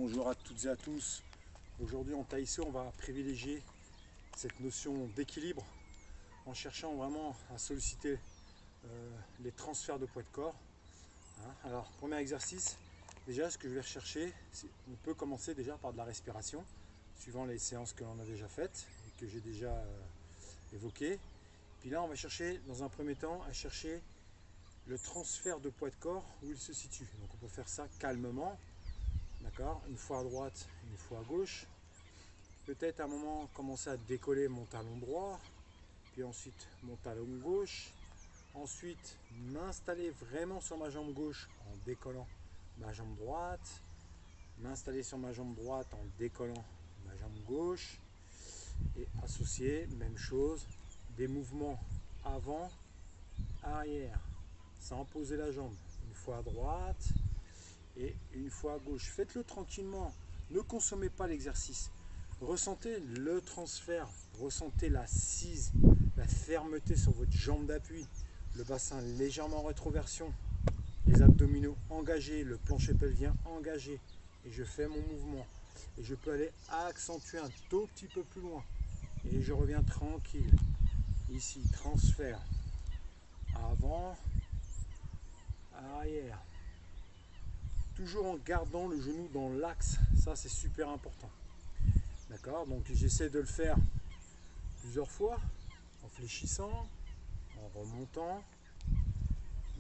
bonjour à toutes et à tous. Aujourd'hui en Taïso, on va privilégier cette notion d'équilibre en cherchant vraiment à solliciter les transferts de poids de corps. Alors, premier exercice, déjà ce que je vais rechercher, on peut commencer déjà par de la respiration, suivant les séances que l'on a déjà faites et que j'ai déjà évoquées. Puis là, on va chercher dans un premier temps à chercher le transfert de poids de corps où il se situe. Donc on peut faire ça calmement, d'accord, une fois à droite, une fois à gauche. Peut-être à un moment commencer à décoller mon talon droit, puis ensuite mon talon gauche. Ensuite m'installer vraiment sur ma jambe gauche en décollant ma jambe droite. M'installer sur ma jambe droite en décollant ma jambe gauche. Et associer, même chose, des mouvements avant, arrière, sans poser la jambe. Une fois à droite et une fois à gauche. Faites-le tranquillement. Ne consommez pas l'exercice. Ressentez le transfert. Ressentez l'assise, la fermeté sur votre jambe d'appui. Le bassin légèrement en rétroversion. Les abdominaux engagés. Le plancher pelvien engagé. Et je fais mon mouvement. Et je peux aller accentuer un tout petit peu plus loin. Et je reviens tranquille. Ici, transfert. Avant, arrière. Toujours en gardant le genou dans l'axe. Ça, c'est super important. D'accord? Donc, j'essaie de le faire plusieurs fois, en fléchissant, en remontant.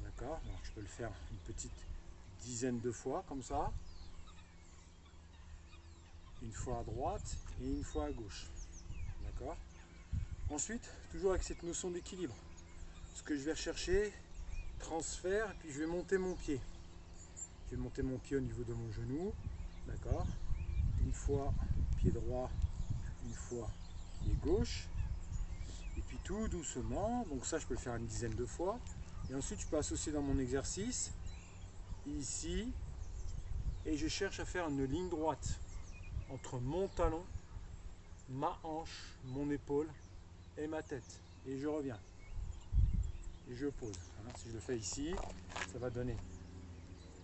D'accord? Donc, je peux le faire une petite dizaine de fois, comme ça. Une fois à droite et une fois à gauche. D'accord? Ensuite, toujours avec cette notion d'équilibre. Ce que je vais rechercher, transfert, et puis je vais monter mon pied. Je vais monter mon pied au niveau de mon genou. D'accord? Une fois pied droit, une fois pied gauche. Et puis tout doucement, donc ça je peux le faire une dizaine de fois. Et ensuite je peux associer dans mon exercice, ici, et je cherche à faire une ligne droite entre mon talon, ma hanche, mon épaule et ma tête. Et je reviens. Et je pose. Voilà, si je le fais ici, ça va donner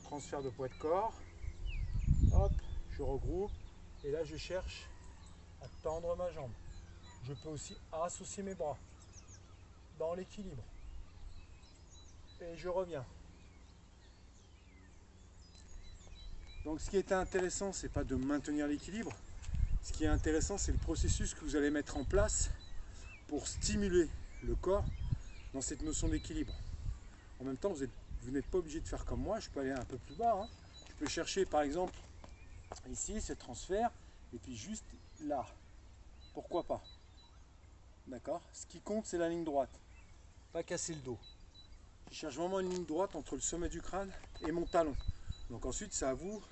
transfert de poids de corps. Hop, je regroupe. Et là je cherche à tendre ma jambe. Je peux aussi associer mes bras dans l'équilibre. Et je reviens. Donc ce qui est intéressant, c'est pas de maintenir l'équilibre. Ce qui est intéressant, c'est le processus que vous allez mettre en place pour stimuler le corps dans cette notion d'équilibre. En même temps, vous n'êtes pas obligé de faire comme moi. Je peux aller un peu plus bas. Je peux chercher par exemple ici ce transfert et puis juste là. Pourquoi pas? D'accord? Ce qui compte, c'est la ligne droite. Pas casser le dos. Je cherche vraiment une ligne droite entre le sommet du crâne et mon talon. Donc ensuite, c'est à vous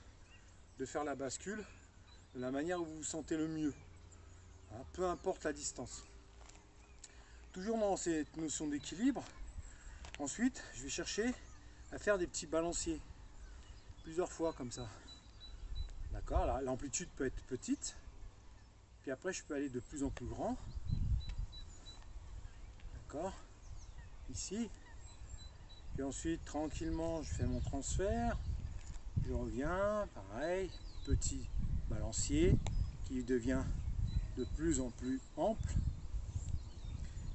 de faire la bascule de la manière où vous vous sentez le mieux. Peu importe la distance. Toujours dans cette notion d'équilibre. Ensuite, je vais chercher à faire des petits balanciers. Plusieurs fois comme ça. D'accord? Là, l'amplitude peut être petite. Puis après, je peux aller de plus en plus grand. D'accord? Ici. Puis ensuite, tranquillement, je fais mon transfert. Je reviens, pareil, petit balancier qui devient de plus en plus ample.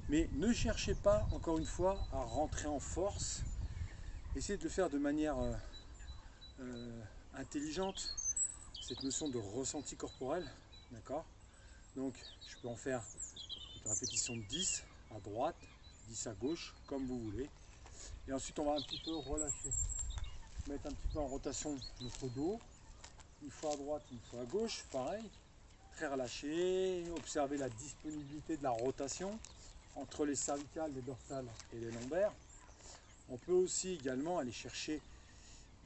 Mais ne cherchez pas, encore une fois, à rentrer en force. Essayez de le faire de manière intelligente. Cette notion de ressenti corporel, d'accord? Donc, je peux en faire une répétition de 10 à droite, 10 à gauche, comme vous voulez. Et ensuite, on va un petit peu relâcher. Mettre un petit peu en rotation notre dos. Une fois à droite, une fois à gauche, pareil. Très relâché. Observez la disponibilité de la rotation entre les cervicales, les dorsales et les lombaires. On peut aussi également aller chercher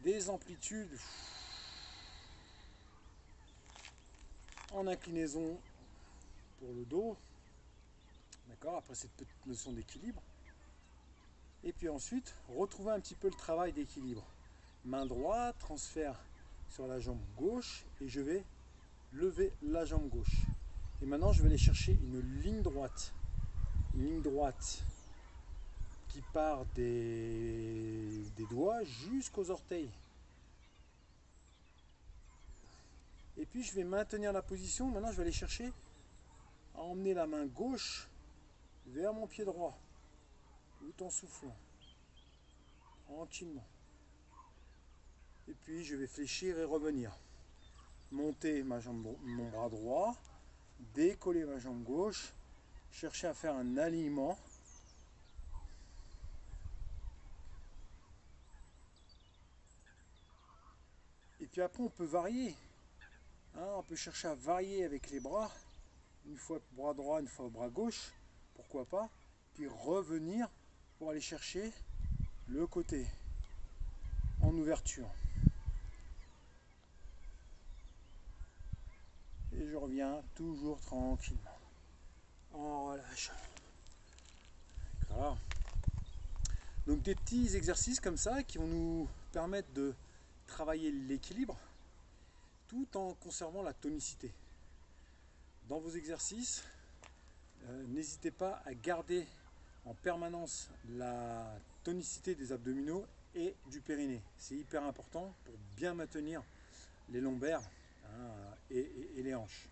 des amplitudes en inclinaison pour le dos. D'accord, après cette petite notion d'équilibre. Et puis ensuite, retrouver un petit peu le travail d'équilibre. Main droite, transfert sur la jambe gauche et je vais lever la jambe gauche. Et maintenant, je vais aller chercher une ligne droite. Une ligne droite qui part des doigts jusqu'aux orteils. puis je vais maintenir la position. Maintenant, je vais aller chercher à emmener la main gauche vers mon pied droit, tout en soufflant, tranquillement. Et puis, je vais fléchir et revenir. Monter mon bras droit, décoller ma jambe gauche, chercher à faire un alignement. Et puis après, on peut varier. On peut chercher à varier avec les bras. Une fois bras droit, une fois bras gauche. Pourquoi pas. Puis revenir pour aller chercher le côté en ouverture. Et je reviens toujours tranquillement. En relâche. D'accord. Donc des petits exercices comme ça qui vont nous permettre de travailler l'équilibre tout en conservant la tonicité. Dans vos exercices, n'hésitez pas à garder en permanence la tonicité des abdominaux et du périnée. C'est hyper important pour bien maintenir les lombaires et les hanches.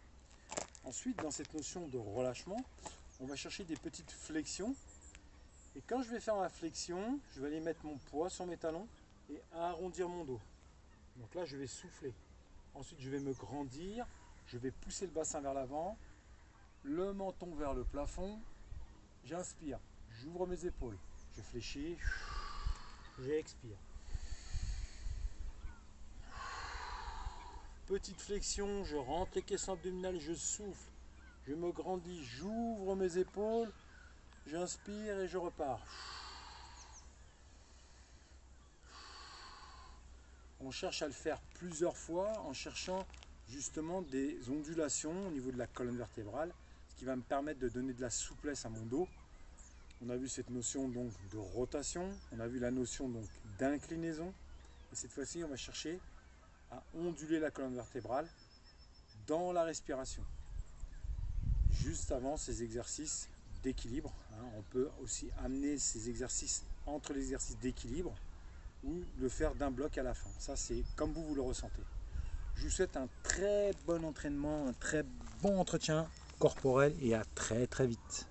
Ensuite, dans cette notion de relâchement, on va chercher des petites flexions. Et quand je vais faire ma flexion, je vais aller mettre mon poids sur mes talons et arrondir mon dos. Donc là, je vais souffler. Ensuite, je vais me grandir. Je vais pousser le bassin vers l'avant, le menton vers le plafond. J'inspire, j'ouvre mes épaules, je fléchis, j'expire. Petite flexion, je rentre les caisses abdominales, je souffle, je me grandis, j'ouvre mes épaules, j'inspire et je repars. On cherche à le faire plusieurs fois en cherchant justement des ondulations au niveau de la colonne vertébrale, ce qui va me permettre de donner de la souplesse à mon dos. On a vu cette notion donc de rotation, on a vu la notion donc d'inclinaison, et cette fois-ci on va chercher à onduler la colonne vertébrale dans la respiration. Juste avant ces exercices d'équilibre, on peut aussi amener ces exercices entre les exercices d'équilibre ou le faire d'un bloc à la fin. Ça, c'est comme vous le ressentez. Je vous souhaite un très bon entraînement, un très bon entretien corporel et à très très vite.